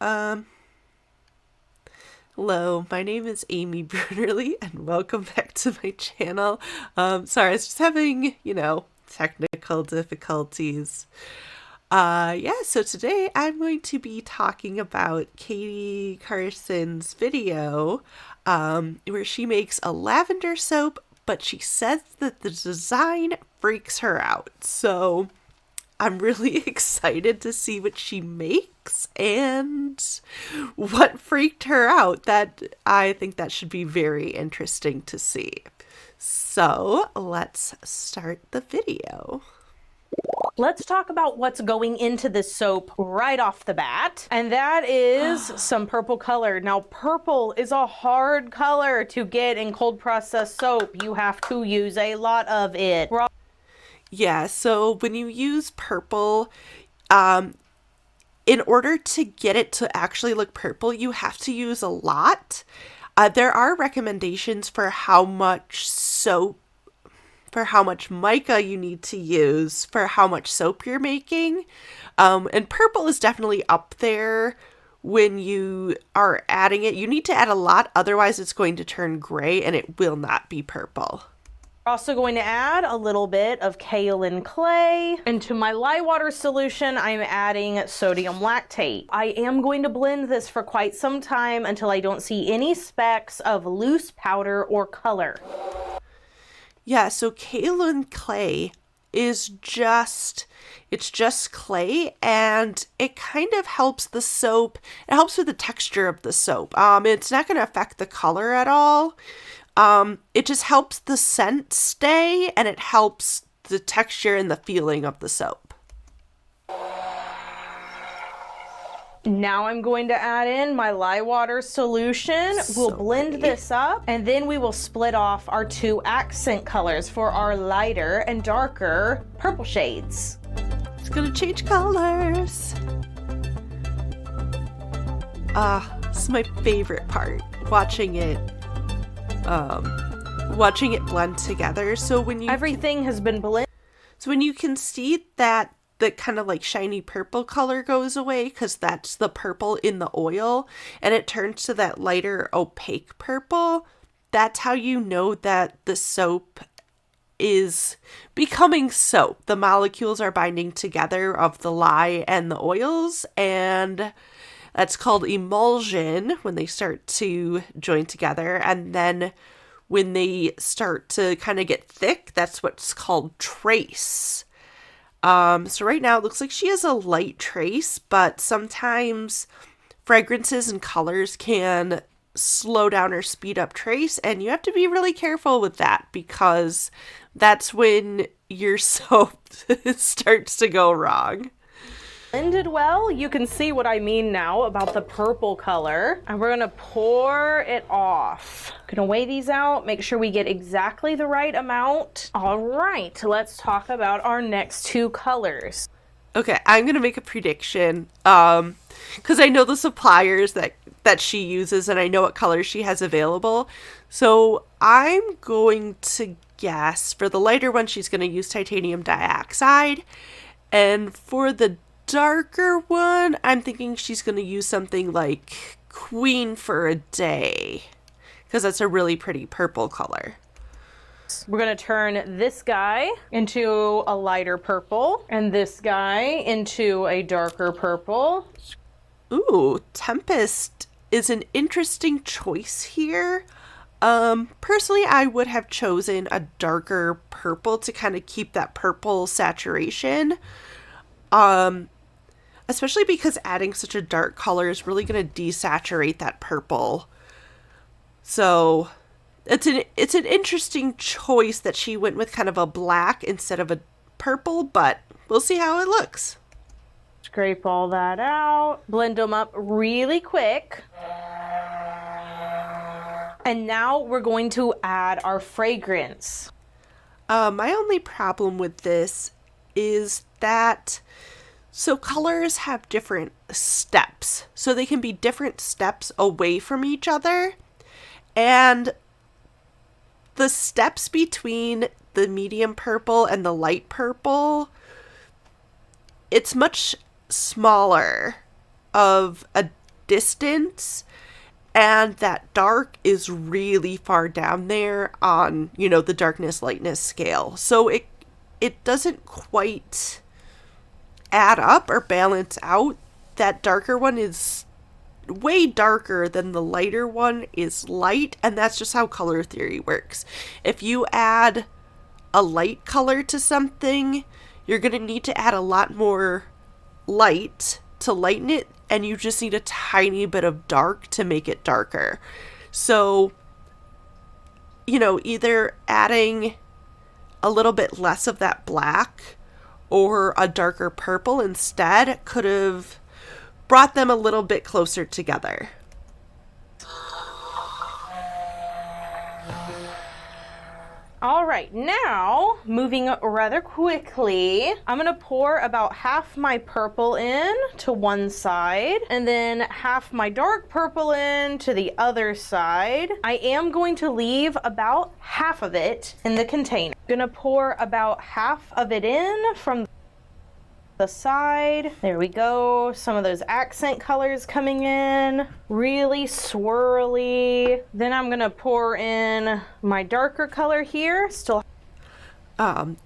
Um, Hello, my name is Amy Brunerly, and welcome back to my channel. Sorry, I was just having, technical difficulties. So today I'm going to be talking about Katie Carson's video, where she makes a lavender soap, but she says that the design freaks her out. So I'm really excited to see what she makes and what freaked her out. That I think that should be very interesting to see. So let's start the video. Let's talk about what's going into this soap right off the bat, and that is some purple color. Now, purple is a hard color to get in cold process soap. You have to use a lot of it. Yeah, so when you use purple, in order to get it to actually look purple, you have to use a lot. There are recommendations for how much soap, for how much mica you need to use, for how much soap you're making. And purple is definitely up there when you are adding it. You need to add a lot, otherwise it's going to turn gray and it will not be purple. We're also going to add a little bit of kaolin clay. Into my lye water solution, I'm adding sodium lactate. I am going to blend this for quite some time until I don't see any specks of loose powder or color. Yeah, so kaolin clay is just clay, and it kind of helps the soap. It helps with the texture of the soap. It's not going to affect the color at all. It just helps the scent stay, and it helps the texture and the feeling of the soap. Now I'm going to add in my lye water solution. We'll blend this up, and then we will split off our two accent colors for our lighter and darker purple shades. It's gonna change colors. This is my favorite part, watching it blend together. So when everything has been blended. So when you can see that the kind of like shiny purple color goes away, because that's the purple in the oil, and it turns to that lighter opaque purple, that's how you know that the soap is becoming soap. The molecules are binding together of the lye and the oils, and that's called emulsion when they start to join together. And then when they start to kind of get thick, that's what's called trace. So right now it looks like she has a light trace, but sometimes fragrances and colors can slow down or speed up trace, and you have to be really careful with that, because that's when your soap starts to go wrong. Blended well. You can see what I mean now about the purple color, and we're gonna pour it off. Gonna weigh these out, make sure we get exactly the right amount. All right, let's talk about our next two colors. Okay, I'm gonna make a prediction, because I know the suppliers that she uses, and I know what colors she has available. So I'm going to guess for the lighter one, she's gonna use titanium dioxide, and for the darker one, I'm thinking she's going to use something like Queen for a Day, because that's a really pretty purple color. We're going to turn this guy into a lighter purple and this guy into a darker purple. Ooh, Tempest is an interesting choice here. Personally, I would have chosen a darker purple to kind of keep that purple saturation. Especially because adding such a dark color is really going to desaturate that purple. So it's an interesting choice that she went with kind of a black instead of a purple, but we'll see how it looks. Scrape all that out, blend them up really quick. And now we're going to add our fragrance. My only problem with this is that colors have different steps. So they can be different steps away from each other. And the steps between the medium purple and the light purple, it's much smaller of a distance, and that dark is really far down there on, you know, the darkness lightness scale. So it doesn't quite add up or balance out. That darker one is way darker than the lighter one is light, and that's just how color theory works. If you add a light color to something, you're going to need to add a lot more light to lighten it, and you just need a tiny bit of dark to make it darker. So, you know, either adding a little bit less of that black or a darker purple instead could have brought them a little bit closer together. All right, now moving rather quickly, I'm gonna pour about half my purple in to one side and then half my dark purple in to the other side. I am going to leave about half of it in the container. I'm gonna pour about half of it in from the side. There we go. Some of those accent colors coming in. Really swirly. Then I'm gonna pour in my darker color here. Still.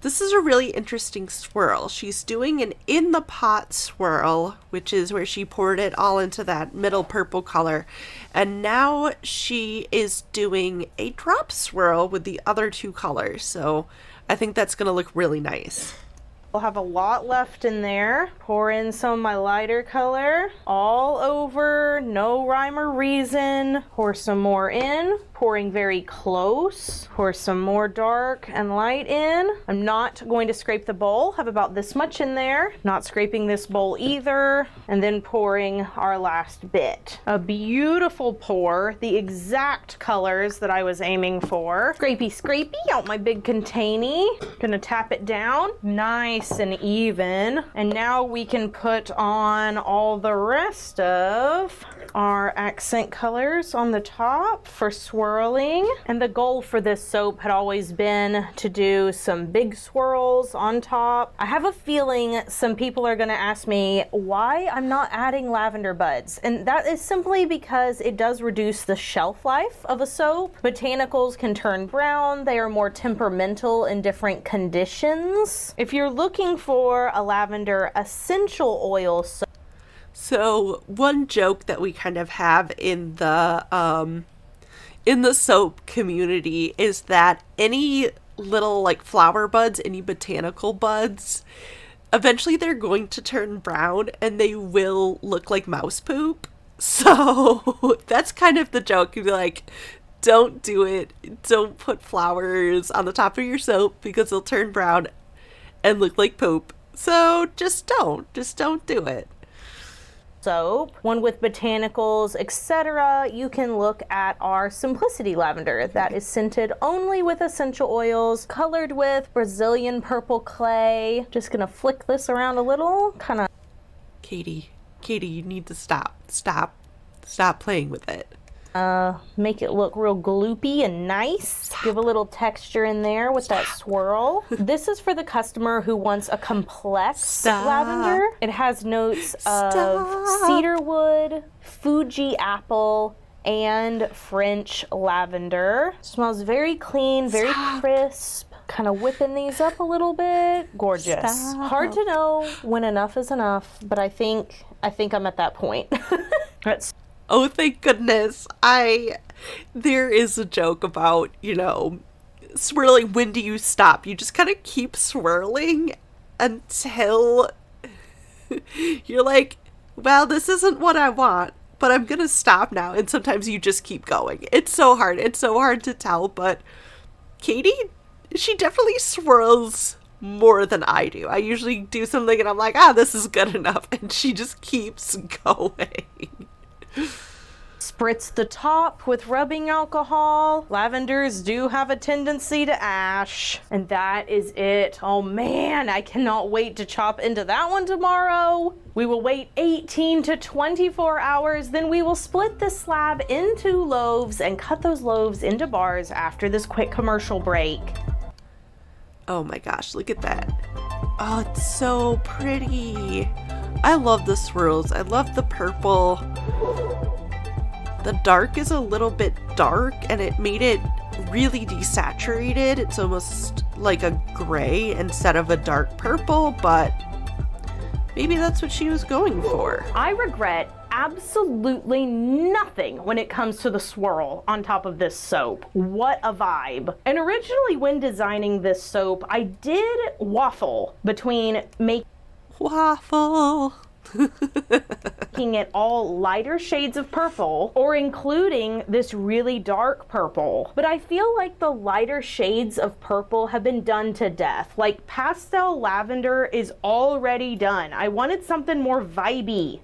This is a really interesting swirl. She's doing an in the pot swirl, which is where she poured it all into that middle purple color. And now she is doing a drop swirl with the other two colors. So I think that's gonna look really nice. I'll have a lot left in there. Pour in some of my lighter color all over, no rhyme or reason. Pour some more in, pouring very close. Pour some more dark and light in. I'm not going to scrape the bowl. Have about this much in there. Not scraping this bowl either. And then pouring our last bit. A beautiful pour, the exact colors that I was aiming for. Scrapey, scrapey out my big containy. Gonna tap it down. Nice and even. And now we can put on all the rest of our accent colors on the top for swirling. And the goal for this soap had always been to do some big swirls on top. I have a feeling some people are going to ask me why I'm not adding lavender buds. And that is simply because it does reduce the shelf life of a soap. Botanicals can turn brown. They are more temperamental in different conditions. If you're looking for a lavender essential oil soap, so one joke that we kind of have in the soap community is that any little like flower buds, any botanical buds, eventually they're going to turn brown and they will look like mouse poop. So that's kind of the joke. You're like, don't do it. Don't put flowers on the top of your soap because they'll turn brown and look like poop. So just don't do it. Soap, one with botanicals, etc. You can look at our Simplicity lavender that is scented only with essential oils, colored with Brazilian purple clay. Just gonna flick this around a little, kind of. Katie, you need to stop playing with it. Make it look real gloopy and nice. Give a little texture in there with that swirl. This is for the customer who wants a complex lavender. It has notes of cedarwood, Fuji apple, and French lavender. Smells very clean, very crisp. Kind of whipping these up a little bit. Gorgeous. Hard to know when enough is enough, but I think I'm at that point. That's Oh, thank goodness. There is a joke about, swirling. When do you stop? You just kind of keep swirling until you're like, well, this isn't what I want, but I'm going to stop now. And sometimes you just keep going. It's so hard. It's so hard to tell, but Katie, she definitely swirls more than I do. I usually do something and I'm like, this is good enough. And she just keeps going. Spritz the top with rubbing alcohol. Lavenders do have a tendency to ash. And that is it. Oh man, I cannot wait to chop into that one tomorrow. We will wait 18 to 24 hours, then we will split the slab into loaves and cut those loaves into bars after this quick commercial break. Oh my gosh, look at that. Oh, it's so pretty. I love the swirls. I love the purple. The dark is a little bit dark and it made it really desaturated. It's almost like a gray instead of a dark purple, but maybe that's what she was going for. I regret absolutely nothing when it comes to the swirl on top of this soap. What a vibe. And originally when designing this soap, I did waffle between making it all lighter shades of purple or including this really dark purple. But I feel like the lighter shades of purple have been done to death. Like pastel lavender is already done. I wanted something more vibey.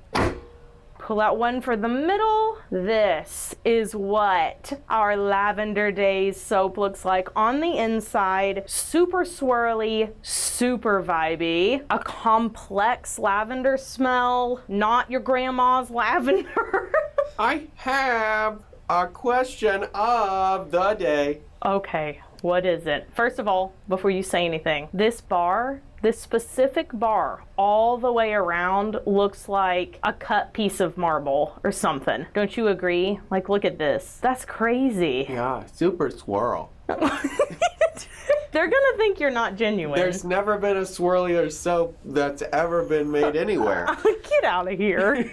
Pull out one for the middle. This is what our Lavender Days soap looks like on the inside. Super swirly, super vibey. A complex lavender smell, not your grandma's lavender. I have a question of the day. Okay, what is it? First of all, before you say anything, this specific bar all the way around looks like a cut piece of marble or something. Don't you agree? Like, look at this. That's crazy. Yeah, super swirl. They're gonna think you're not genuine. There's never been a swirlier soap that's ever been made anywhere. Get out of here.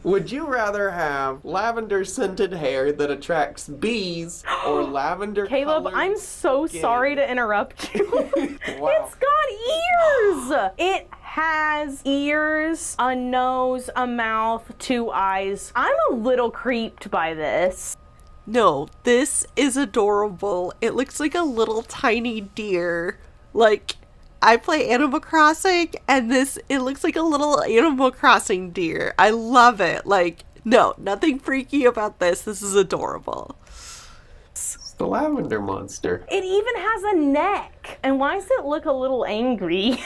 Would you rather have lavender scented hair that attracts bees or lavender Caleb, colored I'm so skin? sorry to interrupt you. Wow. It's got ears. It has ears, a nose, a mouth, 2 eyes. I'm a little creeped by this. No, this is adorable. It looks like a little tiny deer. Like, I play Animal Crossing, and it looks like a little Animal Crossing deer. I love it. Like, no, nothing freaky about this. This is adorable. It's the lavender monster. It even has a neck. And why does it look a little angry?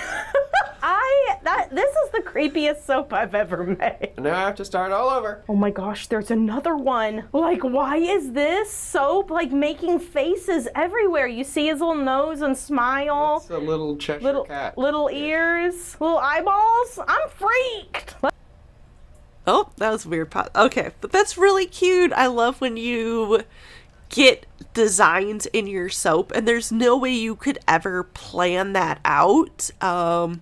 This is the creepiest soap I've ever made. Now I have to start all over. Oh my gosh, there's another one. Like, why is this soap like making faces everywhere? You see his little nose and smile. It's a little Cheshire cat. Little ears, little eyeballs. I'm freaked. Oh, that was a weird pause. Okay, but that's really cute. I love when you get designs in your soap and there's no way you could ever plan that out. A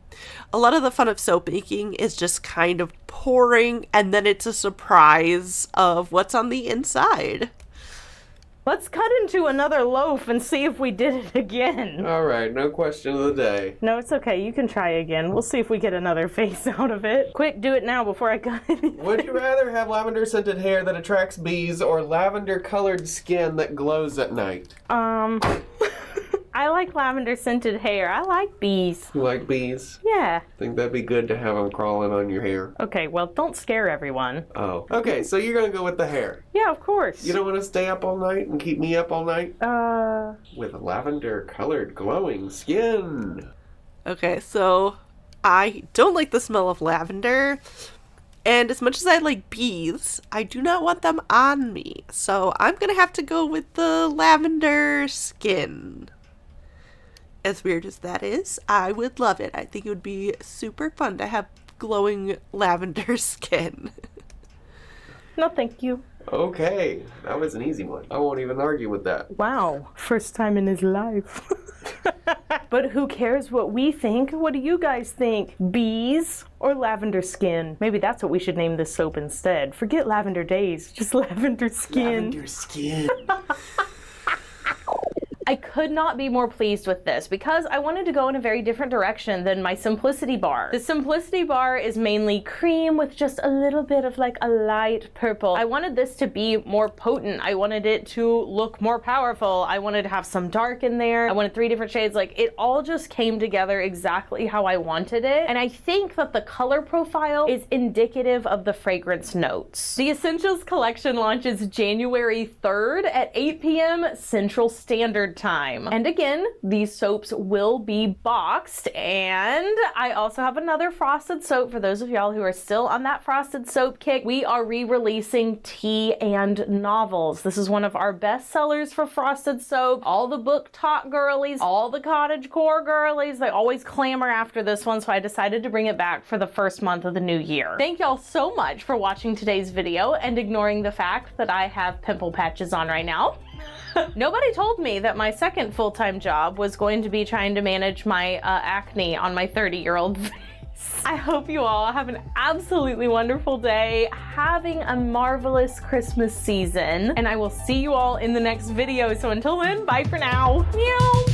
lot of the fun of soap making is just kind of pouring and then it's a surprise of what's on the inside. Let's cut into another loaf and see if we did it again. All right, no question of the day. No, it's okay. You can try again. We'll see if we get another face out of it. Quick, do it now before I cut it. Would you rather have lavender scented hair that attracts bees or lavender colored skin that glows at night? I like lavender scented hair. I like bees. You like bees? Yeah. Think that'd be good to have them crawling on your hair. Okay, well, don't scare everyone. Oh. Okay, so you're gonna go with the hair. Yeah, of course. You don't want to stay up all night and keep me up all night? With a lavender colored glowing skin. Okay, so I don't like the smell of lavender. And as much as I like bees, I do not want them on me. So I'm gonna have to go with the lavender skin. As weird as that is, I would love it. I think it would be super fun to have glowing lavender skin. No, thank you. Okay, that was an easy one. I won't even argue with that. Wow, first time in his life. But who cares what we think? What do you guys think? Bees or lavender skin? Maybe that's what we should name this soap instead. Forget Lavender Days, just lavender skin. Lavender skin. I could not be more pleased with this because I wanted to go in a very different direction than my Simplicity bar. The Simplicity bar is mainly cream with just a little bit of like a light purple. I wanted this to be more potent. I wanted it to look more powerful. I wanted to have some dark in there. I wanted 3 different shades. Like, it all just came together exactly how I wanted it. And I think that the color profile is indicative of the fragrance notes. The Essentials collection launches January 3rd at 8 p.m. Central Standard time. And again, these soaps will be boxed, and I also have another frosted soap for those of y'all who are still on that frosted soap kick. We are re-releasing Tea and Novels. This is one of our best sellers for frosted soap. All the book talk girlies, all the cottagecore girlies, they always clamor after this one, so I decided to bring it back for the first month of the new year. Thank y'all so much for watching today's video and ignoring the fact that I have pimple patches on right now. Nobody told me that my second full-time job was going to be trying to manage my acne on my 30-year-old face. I hope you all have an absolutely wonderful day, having a marvelous Christmas season, and I will see you all in the next video. So until then, bye for now. Meow.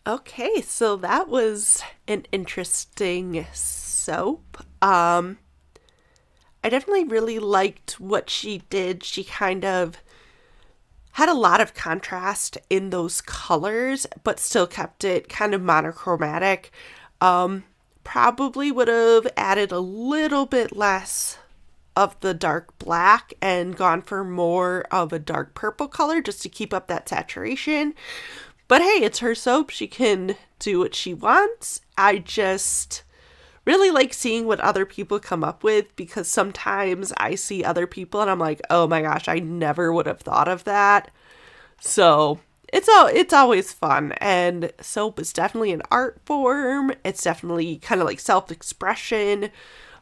Okay, so that was an interesting soap. I definitely really liked what she did. She kind of had a lot of contrast in those colors, but still kept it kind of monochromatic. Probably would have added a little bit less of the dark black and gone for more of a dark purple color just to keep up that saturation. But hey, it's her soap. She can do what she wants. I just really like seeing what other people come up with, because sometimes I see other people and I'm like, oh my gosh, I never would have thought of that. So it's always fun, and soap is definitely an art form. It's definitely kind of like self-expression.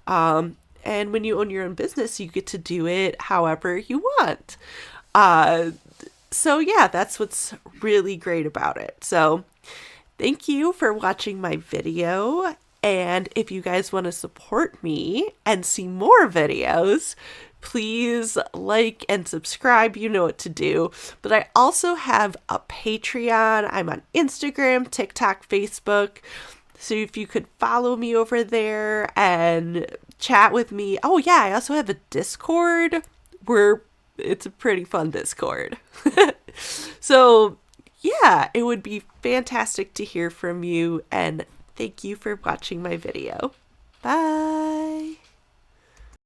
And when you own your own business, you get to do it however you want. So yeah, that's what's really great about it. So thank you for watching my video. And if you guys want to support me and see more videos, please like and subscribe. You know what to do. But I also have a Patreon. I'm on Instagram, TikTok, Facebook. So if you could follow me over there and chat with me. Oh yeah, I also have a Discord where it's a pretty fun Discord. So yeah, it would be fantastic to hear from you, and thank you for watching my video. Bye!